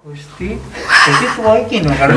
Gusti, jadi tua iki no kan.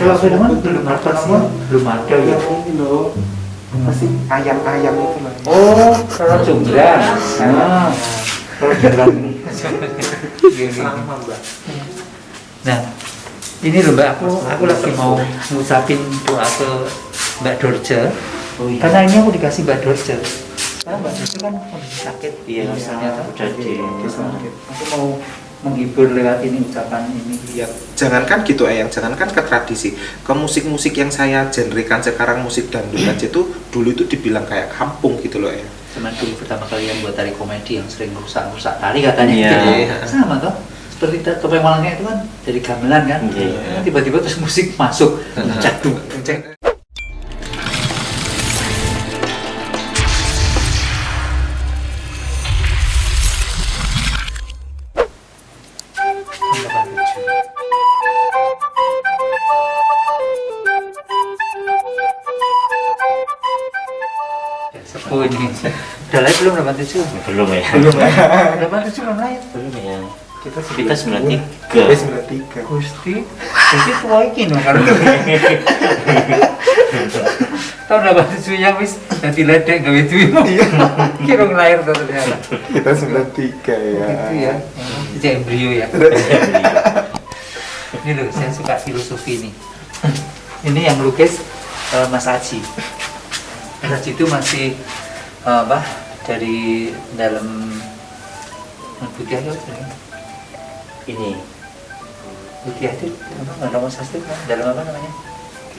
Kalau film belum ada sih, belum ada ya. Ini loh, masih ayam-ayam itu loh. Oh, kalau jumlah. Nah, kalau jumlah ini. Sama mbak. Nah, ini loh Mbak, aku lagi mau ngucapin doa ke Mbak Dorce. Oh, iya. Karena ini aku dikasih Mbak Dorce. Karena Mbak Dorce kan kondisi sakit. Iya, ternyata udah di sakit. Aku mau menghibur lewat ini ucapan ini. Iya, jangankan gitu Eyang, jangankan ke tradisi, ke musik-musik yang saya genrekan sekarang musik dangdut aja tuh dulu itu dibilang kayak kampung gitu loh Eyang. Cuman dulu pertama kali yang buat tari komedi yang sering rusak tari katanya. Iya. Gitu. Sama toh. Seperti topeng malangnya itu kan dari gamelan kan. Iya. Tiba-tiba terus musik masuk. Jaduk. Oh ini, udah lahir belum 87? Belum ya. Belum ya? 87 belum lahir? Belum ya. Kita Kita 93. 93. Gusti, jadi tua iki no kan? Tahun 87 ya wis jadi ledek gawe duit. Kira lahir tuh ternyata. Kita 93 ya. Gitu ya, sejak embrio ya. Ini loh, saya suka filosofi ini. Ini yang lukis Mas Aji. Mas Aji itu masih dari dalam budaya apa sebenarnya? Ini Budaya itu apa? Romo sastra dalam apa namanya?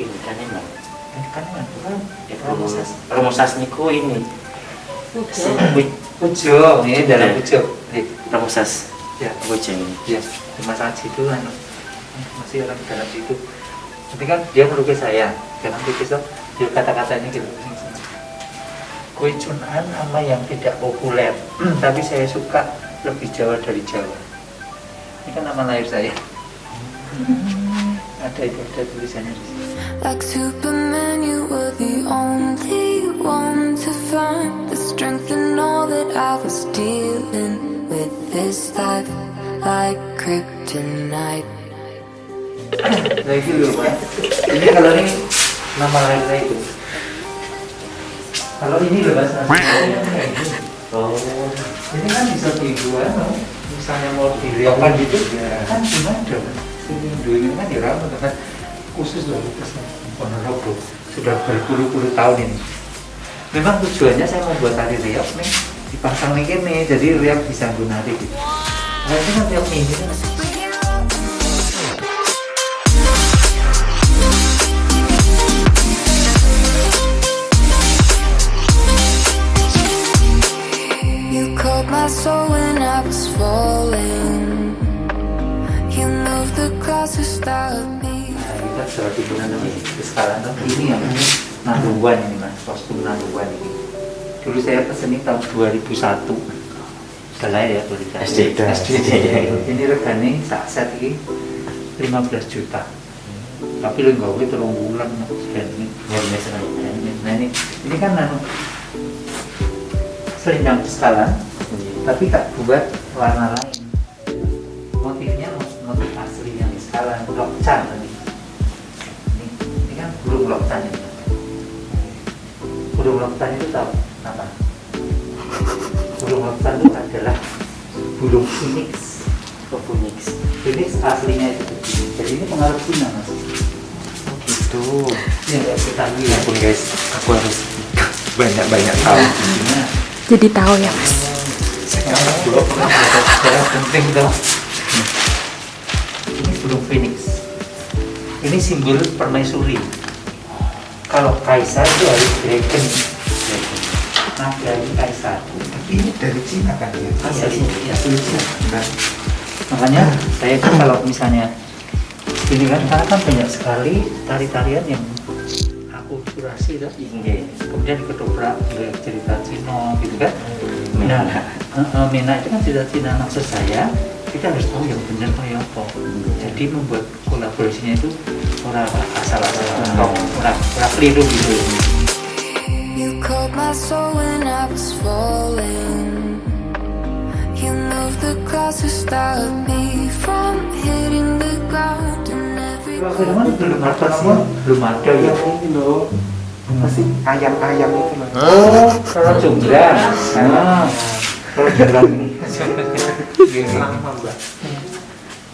ini kan emang. Kan bukan? Romo Sas niku ini. Pujo, ini dalam pujo. Romo Sas. Ya, Bojong ini. ya. Mas Aji itu kan masih orang dalam situ. Tapi kan dia melukis saya, jangan lukis tuh, dia kata-katanya gitu. Kue cunan nama yang tidak populer, tapi saya suka lebih Jawa dari Jawa. Ini kan nama lahir saya. Ada tulisannya di sini. Like Superman, you were the only one to find the strength in all that I was dealing with this life, like kryptonite. Nah itu loh Pak. Ini kalau ini nama lahir saya itu. Kalau ini loh Mas, Oh. ini kan bisa dijual, misalnya mau dilihatkan gitu, kan gimana dong? Ini kan ya ramah kan khusus loh lukisnya Ponorogo sudah berpuluh-puluh tahun ini. Memang tujuannya saya membuat tari riok nih dipasang nih gini, jadi riok bisa gunari gitu. Nah ini kan riok ini kan. You called my soul when I was falling. You moved the cross to stop me. Nah kita sudah timuran ini sekarang kan ini yang Nanduan ini Mas, kostum Nanduan ini. Dulu saya pesen ini tahun 2001. Salah ya 2001. SD. Ini regane sak set ini 15 juta. Tapi lu gawe 3 bulan ini. Ya biasa. Nah ini kan selendang sekarang, tapi tak buat warna lain. Motifnya motif asli yang sekarang lokcan tadi. Ini kan burung lokcan ini. Burung lokcan itu tahu apa? Burung lokcan itu adalah burung phoenix. Phoenix. Phoenix aslinya itu. Jadi ini pengaruh Cina Mas. Gitu. Ya nggak ketahui ya. Ampun guys, aku harus banyak tahu. Nah, Jadi tahu ya Mas. sejarah penting dong. Ini burung phoenix. Ini simbol permaisuri. Kalau kaisar itu harus dragon. Naga ini kaisar. Tapi ini dari Cina kan ya? Asli Cina. Kan? Makanya saya tuh kalau misalnya ini kan karena kan banyak sekali tari-tarian yang aku kurasi tuh. Kemudian ketoprak cerita Cina gitu kan. Nah, Mena itu kan cerita Cina, maksud saya kita harus tahu yang benar kayak apa. Jadi membuat kolaborasinya itu orang asal-asalan, orang keliru gitu. You called my soul when I was falling. You moved the cross to stop me. Kalau Firman belum ada apa? Belum ada ya. ini loh masih ayam-ayam itu loh. Oh, kalau jonggrang. Kalau jonggrang ini. Sama Mbak.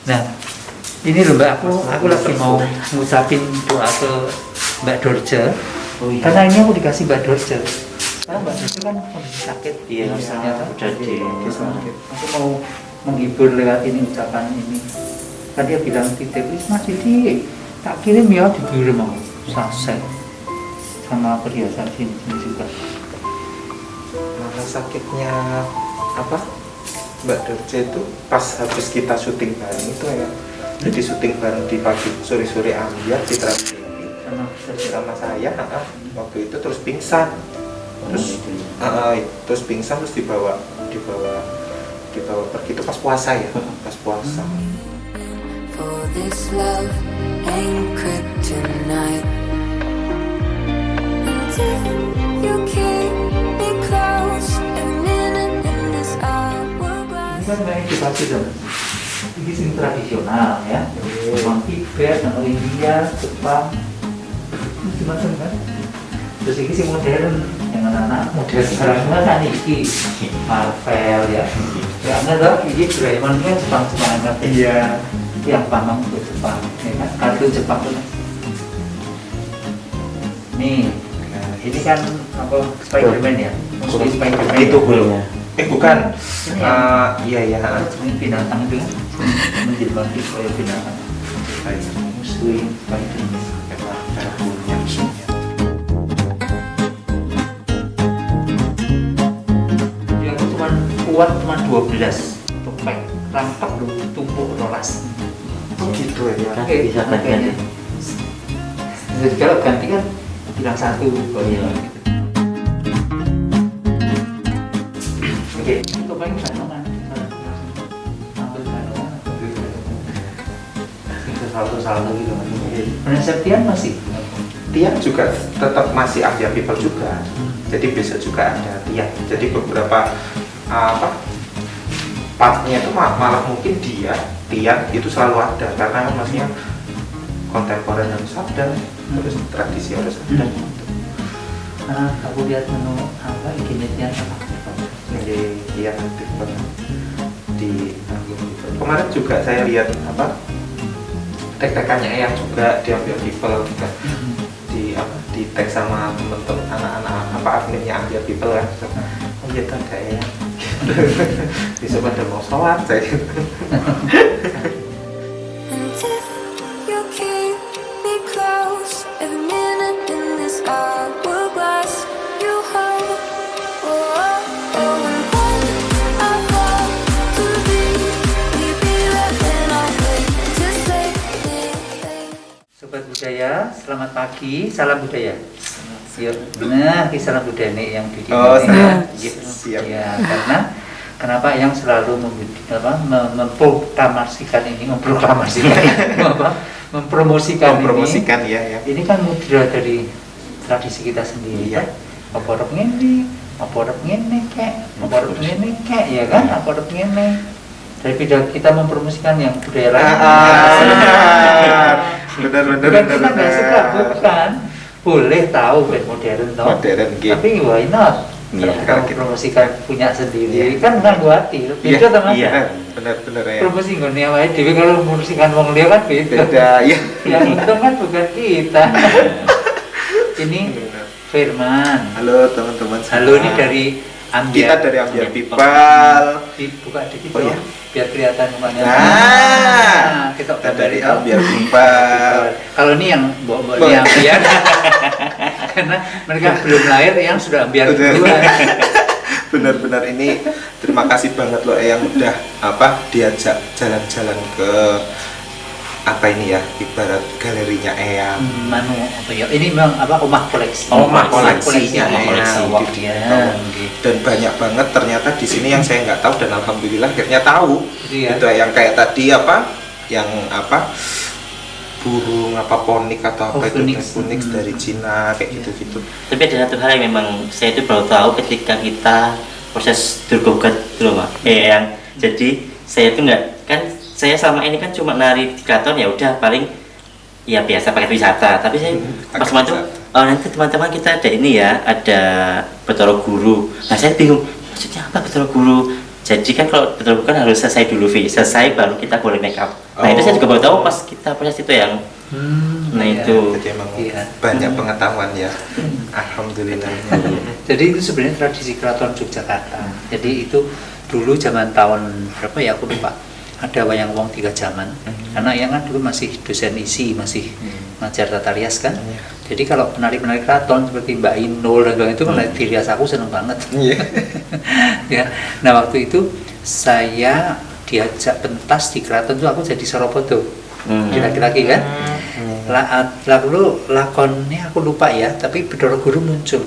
Nah, ini loh Mbak, aku lagi mau ngucapin doa ke Mbak Dorce. Oh iya. Karena ini aku dikasih Mbak Dorce. Karena Mbak Dorce kan kondisi sakit. Iya, misalnya kan udah di sakit. Aku mau menghibur lewat ini ucapan ini. Kan dia bilang titip, Mas Didi, tak kirim ya dikirim mau selesai sama perhiasan sini juga. Mana sakitnya apa Mbak Dorce itu pas habis kita syuting bareng itu ya. Jadi syuting bareng di pagi sore-sore ambiar di Trans TV sama saya waktu itu terus pingsan. Terus pingsan terus dibawa pergi itu pas puasa ya, pas puasa. For this love ain't kryptonite. And if you keep me close, a minute in this hourglass. Ini kan kayak edukasi dong. Ini sing tradisional ya. Jepang Tibet, nama India, Jepang. Macam-macam kan. Terus ini sing modern, yang anak-anak modern sekarang kan ini Marvel ya. Ya ada ini Doraemon kan Jepang kan. Iya. Yang pamang untuk Jepang, ya kan? Kartun Jepang tuh. Nih, nah, ini kan apa Spiderman ya? Mostly Spiderman. Itu belum. Bukan. Ini Iya. ini binatang itu kan menjelma kayak binatang. Musuhin Spiderman. Cara punya musuhnya. Dia tuh kuat cuma 12 topeng, rampak lu tumpuk rolas. Oh gitu ya. Kan bisa ganti. Jadi kalau ganti kan bilang satu. Oh iya. Oke, itu topeng ganongan. Ambil ganongan, ambil ganongan. Itu salto gitu kan. Benar Septian masih. Tiang juga tetap masih Ambia People juga. Jadi besok juga ada Tiang. Jadi beberapa partnya itu malah mungkin Tiang itu selalu ada karena maksudnya kontemporer harus ada, terus tradisi harus ada. Nah, aku lihat menu apa ingredientnya apa? Jadi Tiang di kemarin juga saya lihat apa tek-tekannya yang juga di Ambia People juga di tag sama temen-temen anak-anak adminnya Ambia People kan. Oh iya kan kayak bisa pada mau sholat saya. And if you keep me close, every minute in this hourglass, you hold. And when I fall to be right when I wait to say anything. Sobat budaya, selamat pagi, salam budaya. Yuk, nah, ini salam budaya nih yang bikin ini ya. siap. Ya, karena kenapa yang selalu mempromosikan ini, mempromosikan ya. ini kan mudra dari tradisi kita sendiri. Iya. Oporok ngene kek, ya kan? Oporok ngene. Daripada kita mempromosikan yang budaya lain. Benar. Bukan kita nggak suka, bukan. Boleh tahu band modern toh. Modern gitu. Tapi why not? Iya. Kalau kita promosikan punya sendiri kan nggak hati. Beda sama Iya. Benar ya. promosi nggone awake dhewe kalau mempromosikan wong liya kan beda. Beda ya. Yang untung kan bukan kita. Ini Firman. Halo teman-teman. Halo, ini dari Ambia. Kita dari Ambia People. Dibuka dikit Oh, dong, iya. biar kelihatan mukanya. Kita dari Ambia People. Kalau ini yang mbok-mbok ini ambiar. Karena mereka belum lahir, yang sudah ambiar duluan. Benar-benar ini terima kasih banget loh yang udah diajak jalan-jalan ke ini ya, ibarat galerinya Eyang. Manu apa ya? Ini memang omah koleksi. Omah koleksinya koleksi. Eyang. Dan banyak banget ternyata di sini yang saya nggak tahu dan alhamdulillah akhirnya tahu. Iya. Itu yang kayak tadi burung ponik atau apa itu Phoenix. dari Cina kayak gitu-gitu. Tapi ada satu hal yang memang saya itu baru tahu ketika kita proses durgogat itu loh, Mak. Yang jadi saya itu nggak, kan saya selama ini kan cuma nari di keraton, ya udah paling ya biasa paket wisata, tapi saya pas paket itu wisata. nanti teman-teman kita ada ini ya, ada Betoro Guru. Nah saya bingung maksudnya apa Betoro Guru. Jadi kan kalau Betoro Guru kan harus selesai dulu, selesai baru kita boleh make up. Nah itu saya juga baru tahu pas kita proses itu yang nah iya. itu Jadi emang Iya. banyak pengetahuan ya. Alhamdulillah. Jadi itu sebenarnya tradisi Keraton Yogyakarta. Jadi itu dulu zaman tahun berapa ya aku lupa. Ada wayang wong 3 zaman. Karena yang kan dulu masih dosen isi, masih ngajar tata rias kan. Iya. Jadi kalau penari-penari keraton seperti Mbak Inul dan itu kan dirias aku seneng banget. Iya. Ya. Nah waktu itu saya diajak pentas di keraton tuh aku jadi Soropoto. Di laki-laki kan. Lalu lakonnya aku lupa ya, tapi Betoro Guru muncul.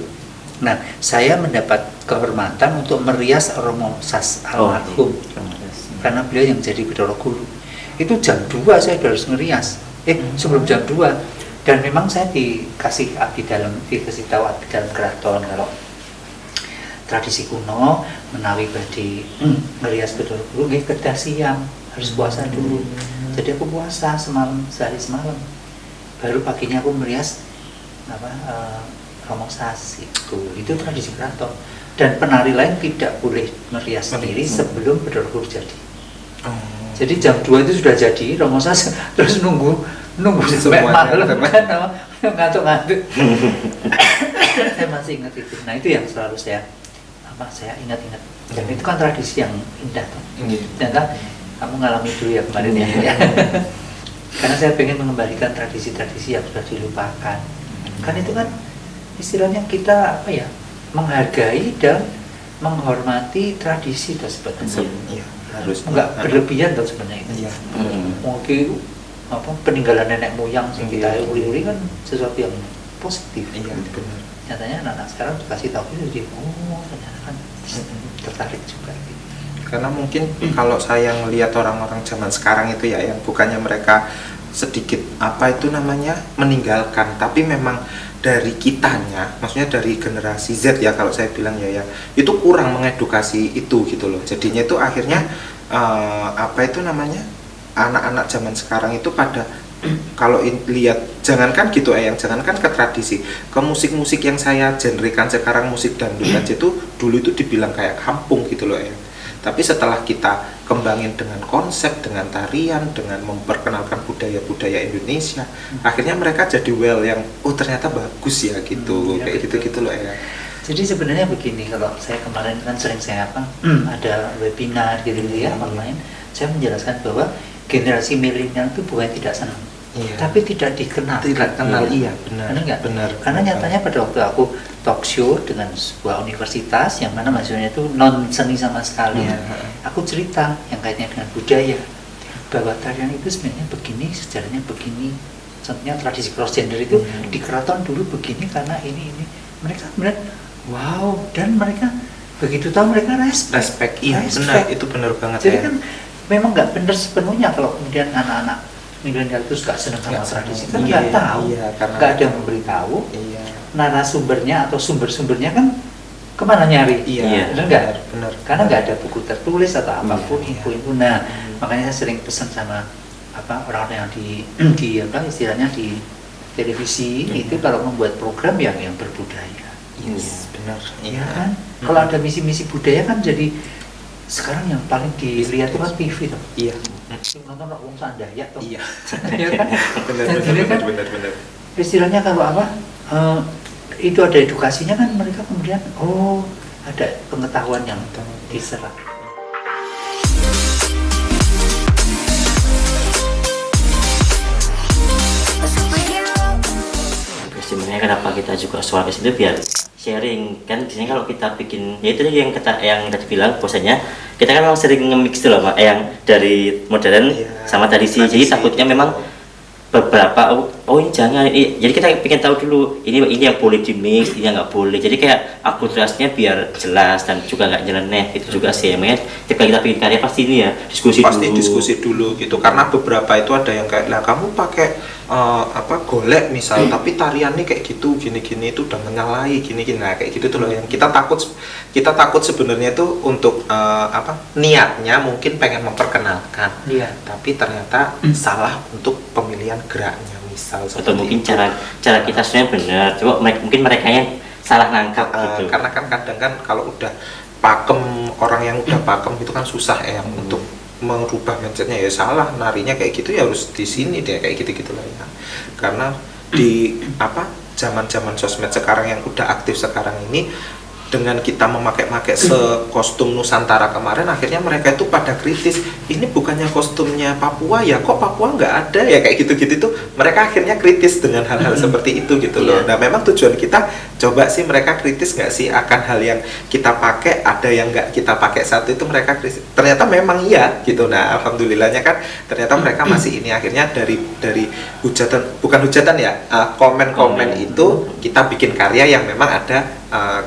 Nah, saya mendapat kehormatan untuk merias Romo Sas almarhum karena beliau yang jadi Betoro Guru. Itu jam 2 saya udah harus ngerias. Sebelum jam 2. Dan memang saya dikasih tahu abdi dalam keraton kalau tradisi kuno menawi badhe ngerias Betoro Guru nggih kedah siang, harus puasa dulu. Jadi aku puasa sehari semalam. Baru paginya aku merias Romo Sas itu tradisi keraton. Dan penari lain tidak boleh merias sendiri sebelum Betoro Guru jadi. Jadi jam 2 itu sudah jadi Romo Sas, terus nunggu sampai malam kan ngantuk-ngantuk. Saya masih ingat itu. Nah itu yang selalu saya ingat-ingat. Dan itu kan tradisi yang indah tuh. Ternyata kamu ngalami dulu ya kemarin ya. Karena saya pengen mengembalikan tradisi-tradisi yang sudah dilupakan. Kan itu kan istilahnya kita menghargai dan menghormati tradisi itu sebenarnya. Iya, harus Enggak berlebihan tuh sebenarnya itu. Iya. Mungkin peninggalan nenek moyang yang kita uri-uri kan sesuatu yang positif. Iya, benar. Nyatanya anak-anak sekarang dikasih tahu itu jadi ternyata kan tertarik juga gitu. Karena mungkin kalau saya ngelihat orang-orang zaman sekarang itu ya yang bukannya mereka sedikit meninggalkan, tapi memang dari kitanya, maksudnya dari generasi Z ya kalau saya bilang ya itu kurang mengedukasi itu gitu loh. Jadinya itu akhirnya anak-anak zaman sekarang itu pada kalau lihat jangankan ke tradisi, ke musik-musik yang saya genrekan sekarang, musik dangdut aja itu dulu itu dibilang kayak kampung gitu loh ya. Tapi setelah kita kembangin dengan konsep, dengan tarian, dengan memperkenalkan budaya-budaya Indonesia, akhirnya mereka jadi yang ternyata bagus ya gitu, kayak gitu-gitu loh ya. Jadi sebenarnya begini, kalau saya kemarin kan sering saya ada webinar gitu ya online, saya menjelaskan bahwa generasi milenial itu bukan tidak senang, tapi tidak dikenal. Tidak kenal, iya benar. Benar. Karena nyatanya pada waktu aku talk show dengan sebuah universitas yang mana mahasiswanya itu non seni sama sekali, aku cerita yang kaitannya dengan budaya, bahwa tarian itu sebenarnya begini, sejarahnya begini, contohnya tradisi cross gender itu di keraton dulu begini karena ini. Mereka benar, wow, dan mereka begitu tahu mereka respect. Iya benar, itu benar banget. Jadi kan memang nggak benar sepenuhnya kalau kemudian anak-anak milenial itu nggak senang sama tradisi, kan nggak tahu, nggak ada yang memberitahu. Narasumbernya atau sumber-sumbernya kan kemana nyari? Benar. Karena nggak ada buku tertulis atau apapun info-info. Nah, makanya saya sering pesan sama orang-orang yang di istilahnya di televisi itu kalau membuat program yang berbudaya. Benar. Iya kan? Kalau ada misi-misi budaya kan jadi sekarang yang paling dilihat itu kan TV tuh. Iya. Nonton Wong Sandaya tuh. Iya. Iya kan? Benar. Istilahnya kalau itu ada edukasinya kan mereka kemudian ada pengetahuan yang diserap. sebenarnya kenapa kita juga soal ke situ biar sharing kan. Biasanya kalau kita bikin ya itu yang tadi bilang bahwasanya kita kan memang sering nge-mix tuh loh Pak, yang dari modern sama tradisi. Jadi takutnya memang beberapa ini jangan jadi kita pengen tahu dulu ini yang boleh di mix, ini yang nggak boleh. Jadi kayak akulturasinya biar jelas dan juga nggak nyeleneh. Itu juga sih emangnya ketika kita bikin karya pasti ini ya diskusi dulu gitu. Karena beberapa itu ada yang kayak lah kamu pakai golek misal tapi tariannya kayak gitu gini-gini itu udah menyalahi gini-gini. Nah kayak gitu tuh loh yang kita takut sebenarnya itu untuk niatnya mungkin pengen memperkenalkan, tapi ternyata salah untuk pemilihan geraknya misal atau seperti mungkin itu. cara kita sebenarnya benar, coba mungkin mereka yang salah nangkap gitu. Karena kan kadang kan kalau udah pakem, orang yang udah pakem itu kan susah ya untuk merubah mindsetnya, ya salah narinya kayak gitu ya harus di sini deh kayak gitu-gitu lah ya. Karena di zaman-zaman sosmed sekarang yang udah aktif sekarang ini, dengan kita memakai sekostum Nusantara kemarin, akhirnya mereka itu pada kritis, ini bukannya kostumnya Papua ya, kok Papua nggak ada ya, kayak gitu-gitu tuh mereka akhirnya kritis dengan hal-hal seperti itu gitu loh. Nah memang tujuan kita coba sih mereka kritis nggak sih akan hal yang kita pakai, ada yang nggak kita pakai saat itu mereka kritis, ternyata memang iya gitu. Nah alhamdulillahnya kan ternyata mereka masih ini, akhirnya dari hujatan, bukan hujatan ya, komen-komen itu kita bikin karya yang memang ada,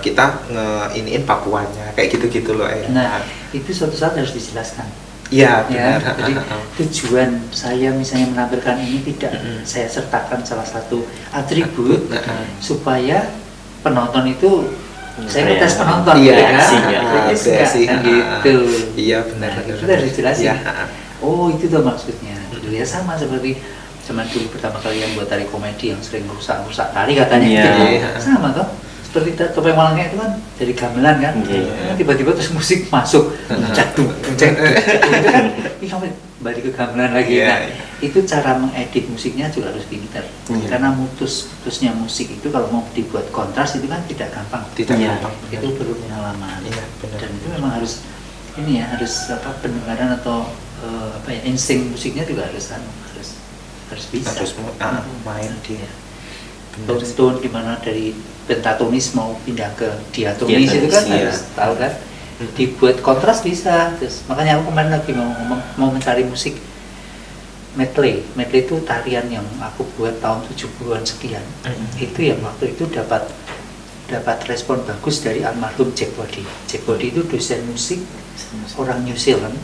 kita ngeiniin Papuanya kayak gitu-gitu loh ya. Nah, itu suatu saat harus dijelaskan. Iya Ya, benar. jadi tujuan saya misalnya menampilkan ini tidak saya sertakan salah satu atribut supaya penonton itu, saya ngetes penonton Iya, ya kan? reaksinya. Kritis nggak, Reaksi, kan gitu. Iya benar. Nah, itu harus dijelasin. Iya, Oh itu tuh maksudnya. Dulu ya sama seperti zaman dulu pertama kali yang buat tari komedi yang sering rusak tari katanya. Iya. Gitu. Iya. Sama toh. Seperti topeng malangnya itu kan dari gamelan kan. Iya. Tiba-tiba terus musik masuk. Jaduk, jaduk. Itu kan balik ke gamelan lagi. Iya, Nah, iya. itu cara mengedit musiknya juga harus pintar. Iya. Karena mutusnya musik itu kalau mau dibuat kontras itu kan tidak gampang. Tidak Iya. gampang. Itu perlu pengalaman. Iya, benar. Dan itu memang harus ini ya, harus pendengaran atau insting musiknya juga harus bisa. Harus main dia. Benar sih. Tone gimana dari pentatonis mau pindah ke diatonis itu kan Iya. harus tahu kan. Dibuat kontras bisa. Terus makanya aku kemarin lagi mau mencari musik medley. Medley itu tarian yang aku buat tahun 70-an sekian. Itu yang waktu itu dapat respon bagus dari almarhum Jack Body. Jack Body itu dosen musik orang New Zealand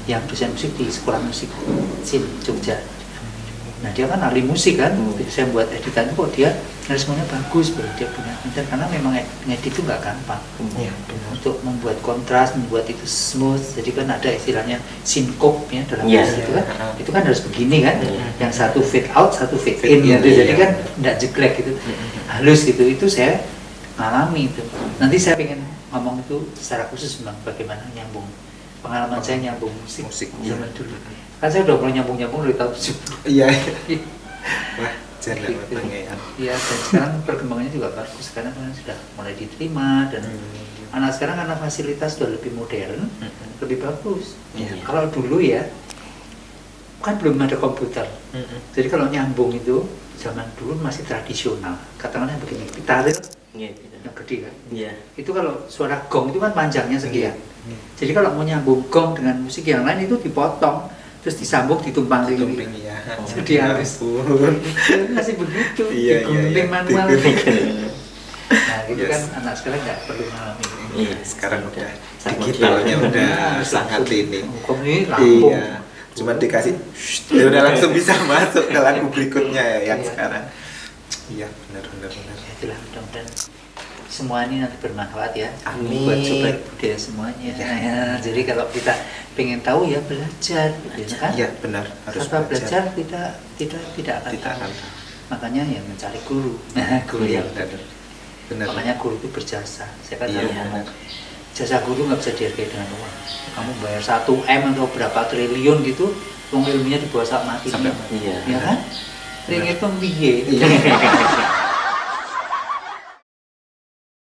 yang dosen musik di sekolah musik Jogja. Nah dia kan ahli musik kan, saya buat editan kok dia responnya bagus, dia punya pintar, karena memang ngedit itu nggak gampang. Iya, benar. Untuk membuat kontras, membuat itu smooth, jadi kan ada istilahnya syncop ya dalam Iya. musik itu kan harus begini kan, yang satu fade out, satu fade in Fade in, gitu, jadi iya. kan nggak jeglek gitu, halus gitu, itu saya ngalami itu. Nanti saya pengen ngomong itu secara khusus memang bagaimana nyambung pengalaman saya nyambung musik zaman dulu. Kan saya udah mulai nyambung dari tahun 70. Iya. Wah, jalan Gitu. matangnya ya. Iya, dan sekarang perkembangannya juga bagus karena kan sudah mulai diterima dan anak sekarang karena fasilitas sudah lebih modern, lebih bagus. Iya. Kalau dulu ya kan belum ada komputer. Jadi kalau nyambung itu zaman dulu masih tradisional. Katakanlah begini, gitar Iya, gitu. yang gede kan. Iya. Itu kalau suara gong itu kan panjangnya sekian. Iya. Jadi kalau mau nyambung gong dengan musik yang lain itu dipotong, terus disambung ditumpang Tumpeng ya. Jadi harus Ampun. masih begitu, Iya, digunting iya. manual. Digunting. Nah, gitu Yes. kan anak sekarang nggak perlu mengalami itu. Iya. Sekarang udah Sangat digitalnya modern. udah Nah, sangat ini. Hukum ini rampung. Iya. Cuman dikasih ya udah langsung bisa masuk ke lagu berikutnya ya yang Iya. sekarang. Iya, benar. Ya, itulah mudah-mudahan semua ini nanti bermanfaat ya. Amin. Buat sobat budaya semuanya. Ya, jadi kalau kita pengen tahu ya belajar, gitu kan? Iya, benar. Harus Tanpa belajar kita tidak akan Tidak tahu. akan. Makanya ya mencari guru. Nah, guru Iya, yang benar. Benar. makanya guru itu berjasa. Saya kan Iya, selalu ngomong, benar. jasa guru nggak bisa dihargai dengan uang. Kamu bayar 1 M atau berapa triliun gitu, uang ilmunya dibawa saat mati. Sampai mati. Iya. Ya kan? Ring itu piye? Iya.